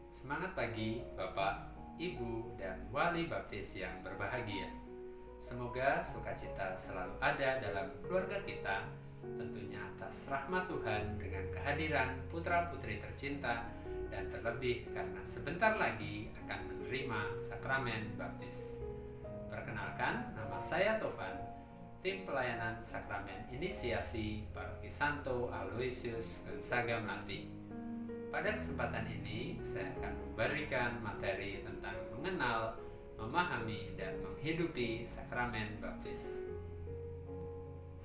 Semangat pagi Bapak, Ibu, dan wali baptis yang berbahagia. Semoga sukacita selalu ada dalam keluarga kita, tentunya atas rahmat Tuhan dengan kehadiran putra-putri tercinta, dan terlebih karena sebentar lagi akan menerima sakramen baptis. Perkenalkan, nama saya Tovan, tim pelayanan sakramen inisiasi Paroki Santo Aloysius Gonzaga Melati. Pada kesempatan ini, saya akan memberikan materi tentang mengenal, memahami, dan menghidupi sakramen baptis.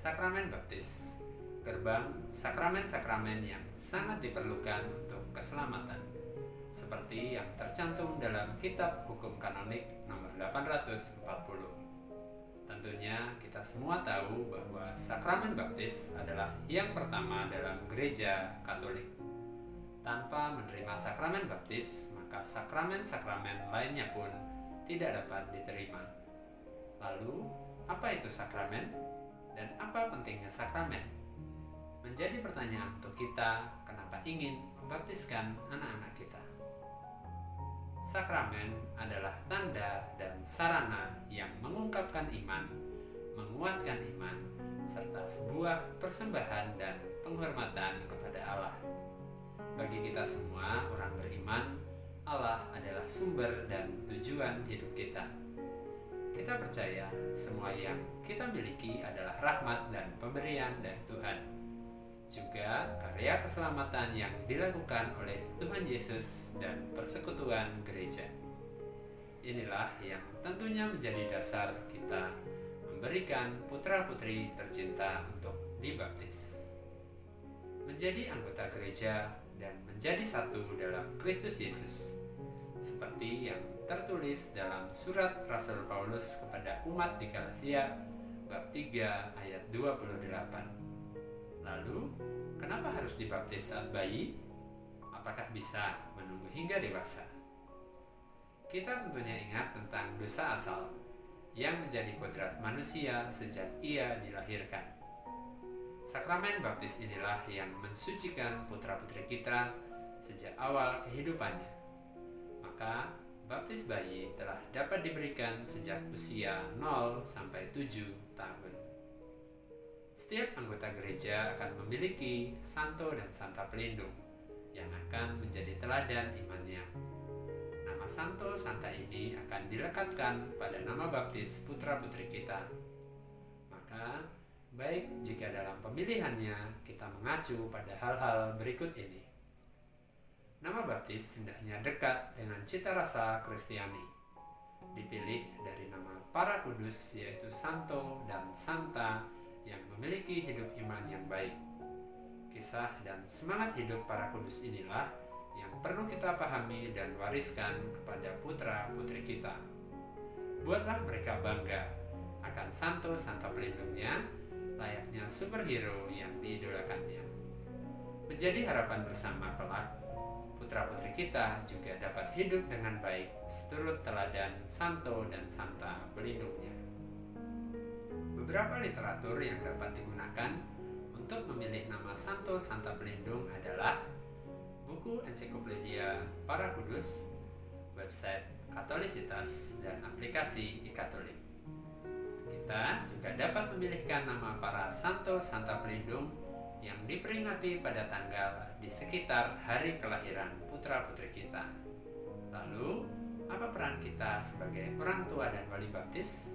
Sakramen baptis, gerbang sakramen-sakramen yang sangat diperlukan untuk keselamatan, seperti yang tercantum dalam Kitab Hukum Kanonik nomor 840. Tentunya kita semua tahu bahwa sakramen baptis adalah yang pertama dalam gereja Katolik. Tanpa menerima sakramen baptis, maka sakramen-sakramen lainnya pun tidak dapat diterima. Lalu, apa itu sakramen? Dan apa pentingnya sakramen? Menjadi pertanyaan untuk kita, kenapa ingin membaptiskan anak-anak kita. Sakramen adalah tanda dan sarana yang mengungkapkan iman, menguatkan iman, serta sebuah persembahan dan penghormatan kepada Allah. Bagi kita semua orang beriman, Allah adalah sumber dan tujuan hidup kita. Kita percaya semua yang kita miliki adalah rahmat dan pemberian dari Tuhan. Juga karya keselamatan yang dilakukan oleh Tuhan Yesus dan persekutuan gereja. Inilah yang tentunya menjadi dasar kita memberikan putra-putri tercinta untuk dibaptis. Menjadi anggota gereja dan menjadi satu dalam Kristus Yesus, seperti yang tertulis dalam surat Rasul Paulus kepada umat di Galatia bab 3 ayat 28. Lalu, kenapa harus dibaptis saat bayi? Apakah bisa menunggu hingga dewasa? Kita tentunya ingat tentang dosa asal yang menjadi kodrat manusia sejak ia dilahirkan. Sakramen baptis inilah yang mensucikan putra-putri kita sejak awal kehidupannya. Maka, baptis bayi telah dapat diberikan sejak usia 0 sampai 7 tahun. Setiap anggota gereja akan memiliki santo dan santa pelindung yang akan menjadi teladan imannya. Nama santo santa ini akan dilekatkan pada nama baptis putra-putri kita. Maka, baik jika dalam pemilihannya kita mengacu pada hal-hal berikut ini. Nama baptis hendaknya dekat dengan cita rasa Kristiani. Dipilih dari nama para kudus, yaitu santo dan santa yang memiliki hidup iman yang baik. Kisah dan semangat hidup para kudus inilah yang perlu kita pahami dan wariskan kepada putra-putri kita. Buatlah mereka bangga akan santo santa pelindungnya, layaknya superhero yang diidolakannya. Menjadi harapan bersama kelak, putra-putri kita juga dapat hidup dengan baik seturut teladan santo dan santa pelindungnya. Beberapa literatur yang dapat digunakan untuk memilih nama santo santa pelindung adalah buku ensiklopedia para kudus, website Katolisitas, dan aplikasi e-Katolik. Kita juga dapat memilihkan nama para santo santa pelindung yang diperingati pada tanggal di sekitar hari kelahiran putra-putri kita. Lalu, apa peran kita sebagai orang tua dan wali baptis?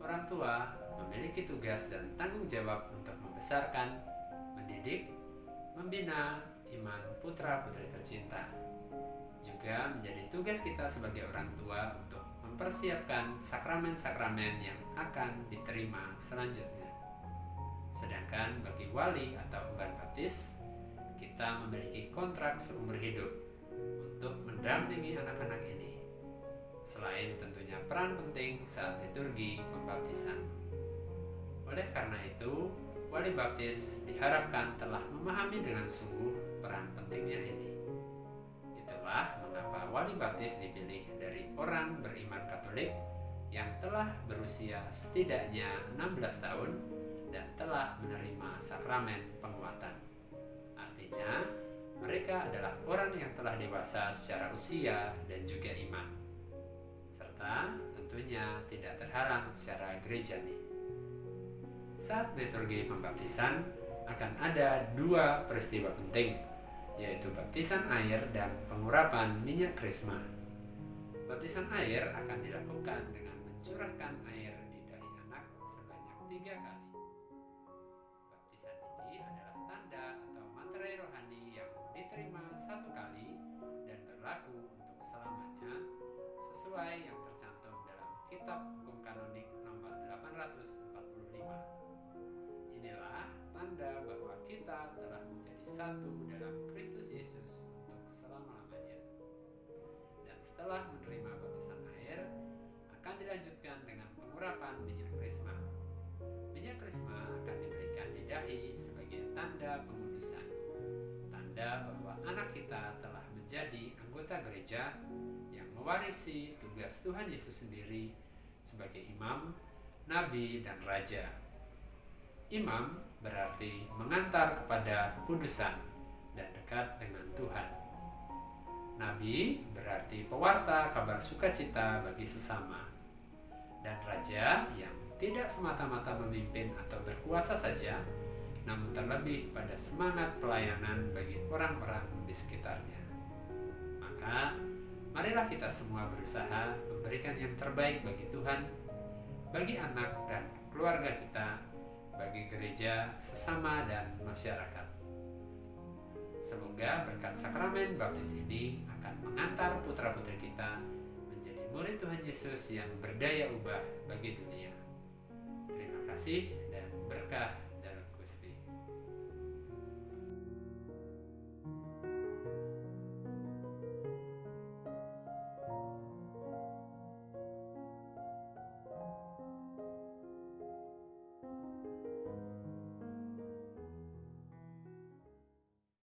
Orang tua memiliki tugas dan tanggung jawab untuk membesarkan, mendidik, membina iman putra-putri tercinta. Juga menjadi tugas kita sebagai orang tua untuk mempersiapkan sakramen-sakramen yang akan diterima selanjutnya. Sedangkan bagi wali atau emban baptis, kita memiliki kontrak seumur hidup untuk mendampingi anak-anak ini. Selain tentunya peran penting saat liturgi pembaptisan. Oleh karena itu, wali baptis diharapkan telah memahami dengan sungguh peran pentingnya ini. Itulah mengapa wali baptis dipilih dari orang beriman Katolik yang telah berusia setidaknya 16 tahun dan telah menerima sakramen sakramen penguatan. Artinya, mereka adalah orang yang telah dewasa secara usia dan juga iman, serta tentunya tidak terhalang secara gerejawi. Saat liturgi pembaptisan akan ada dua peristiwa penting, yaitu baptisan air dan pengurapan minyak krisma. Baptisan air akan dilakukan dengan mencurahkan air di dahi anak sebanyak 3 kali. Baptisan ini adalah tanda atau materai rohani yang diterima 1 kali dan berlaku untuk selamanya sesuai yang tercantum dalam Kitab Hukum Kanonik nomor 845. Inilah tanda bahwa kita telah menjadi satu dalam Kristus Yesus untuk selama-lamanya. Dan setelah menerima baptisan air, akan dilanjutkan dengan pengurapan minyak krisma. Minyak krisma akan diberikan di dahi sebagai tanda pengudusan, tanda bahwa anak kita telah menjadi anggota gereja yang mewarisi tugas Tuhan Yesus sendiri sebagai imam, nabi, dan raja. Imam berarti mengantar kepada kekudusan dan dekat dengan Tuhan. Nabi berarti pewarta kabar sukacita bagi sesama. Dan raja yang tidak semata-mata memimpin atau berkuasa saja, namun terlebih pada semangat pelayanan bagi orang-orang di sekitarnya. Maka, marilah kita semua berusaha memberikan yang terbaik bagi Tuhan, bagi anak dan keluarga kita, bagi gereja, sesama, dan masyarakat. Semoga berkat sakramen baptis ini akan mengantar putra-putri kita menjadi murid Tuhan Yesus yang berdaya ubah bagi dunia. Terima kasih dan berkah